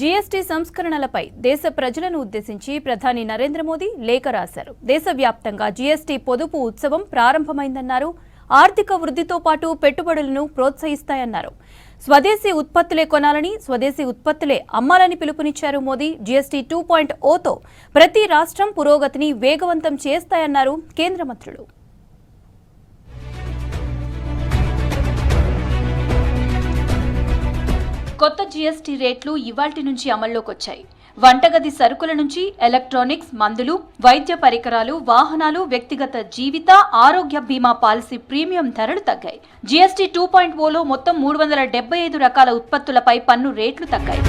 GST సంస్కరణలపై దేశ ప్రజలను ఉద్దేశించి ప్రధాని నరేంద్ర మోదీ లేఖ రాశారు. దేశవ్యాప్తంగా జీఎస్టీ పొదుపు ఉత్సవం ప్రారంభమైందన్నారు. ఆర్థిక వృద్ధితో పాటు పెట్టుబడులను ప్రోత్సహిస్తాయన్నారు. స్వదేశీ ఉత్పత్తులే కొనాలని, స్వదేశీ ఉత్పత్తులే అమ్మాలని పిలుపునిచ్చారు మోదీ. జీఎస్టీ 2.0తో ప్రతి రాష్ట్రం పురోగతిని వేగవంతం చేస్తాయన్నారు కేంద్ర మంత్రులు. కొత్త జీఎస్టీ రేట్లు ఇవాల్టి నుంచి అమల్లోకి వచ్చాయి. వంటగది సరుకుల నుంచి ఎలక్ట్రానిక్స్, మందులు, వైద్య పరికరాలు, వాహనాలు, వ్యక్తిగత జీవిత, ఆరోగ్య బీమా పాలసీ ప్రీమియం ధరలు తగ్గాయి. జీఎస్టీ 2.0లో మొత్తం 375 రకాల ఉత్పత్తులపై పన్ను రేట్లు తగ్గాయి.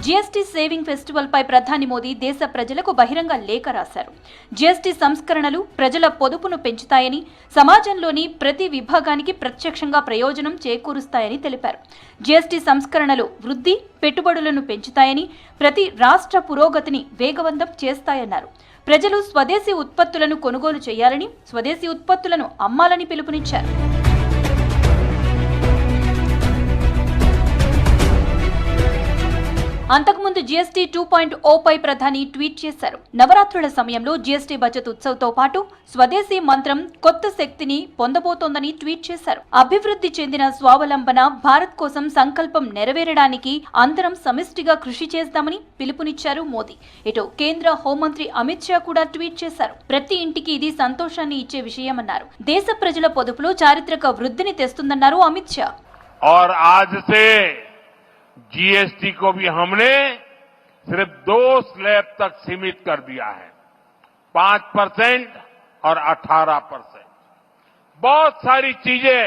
జీఎస్టీ సేవింగ్ ఫెస్టివల్ పై ప్రధాని మోదీ దేశ ప్రజలకు బహిరంగ లేఖ రాశారు. జీఎస్టీ సంస్కరణలు ప్రజల పొదుపును పెంచుతాయని, సమాజంలోని ప్రతి విభాగానికి ప్రత్యక్షంగా ప్రయోజనం చేకూరుస్తాయని తెలిపారు. జీఎస్టీ సంస్కరణలు వృద్ధి, పెట్టుబడులను పెంచుతాయని, ప్రతి రాష్ట్ర పురోగతిని వేగవంతం చేస్తాయన్నారు. ప్రజలు స్వదేశీ ఉత్పత్తులను కొనుగోలు చేయాలని, స్వదేశీ ఉత్పత్తులను అమ్మాలని పిలుపునిచ్చారు. అంతకుముందు జీఎస్టీ 2.0 పై ప్రధాని ట్వీట్ చేశారు. నవరాత్రుల సమయంలో జీఎస్టీ బచత్ ఉత్సవ్తో పాటు స్వదేశీ మంత్రం కొత్త శక్తిని పొందబోతోందని ట్వీట్ చేశారు. అభివృద్ధి చెందిన స్వావలంబన భారత్ కోసం సంకల్పం నెరవేరడానికి అందరం సమిష్టిగా కృషి చేస్తామని పిలుపునిచ్చారు మోదీ. ఇటు కేంద్ర హోంమంత్రి అమిత్ షా కూడా ట్వీట్ చేశారు. ప్రతి ఇంటికి ఇది సంతోషాన్ని ఇచ్చే విషయమన్నారు. దేశ ప్రజల పొదుపులో చారిత్రక వృద్ధిని తెస్తుందన్నారు అమిత్ షా. जीएसटी को भी हमने सिर्फ 2 स्लैब तक सीमित कर दिया है, 5% और 18%। बहुत सारी चीजें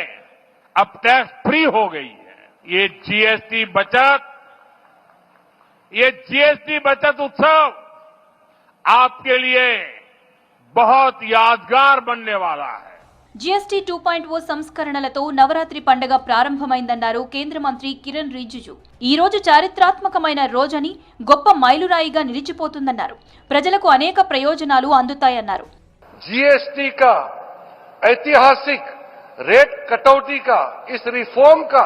अब टैक्स फ्री हो गई है। ये जीएसटी बचत उत्सव आपके लिए बहुत यादगार बनने वाला है. జీఎస్టీ 2.0 సంస్కరణలతో నవరాత్రి పండుగ ప్రారంభమైందన్నారు కేంద్ర మంత్రి కిరణ్ రిజిజు. ఈ రోజు చారిత్రాత్మకమైన రోజని, గొప్ప మైలురాయిగా నిలిచిపోతుందన్నారు. ప్రజలకు అనేక ప్రయోజనాలు అందుతాయన్నారు. जीएसटी का ऐतिहासिक रेट कटौती का इस रिफॉर्म का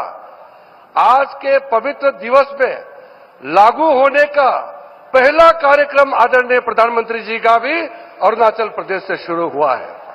आज के पवित्र दिवस में लागू होने का पहला कार्यक्रम आदरणीय प्रधानमंत्री जी का भी अरुणाचल प्रदेश से शुरू हुआ है.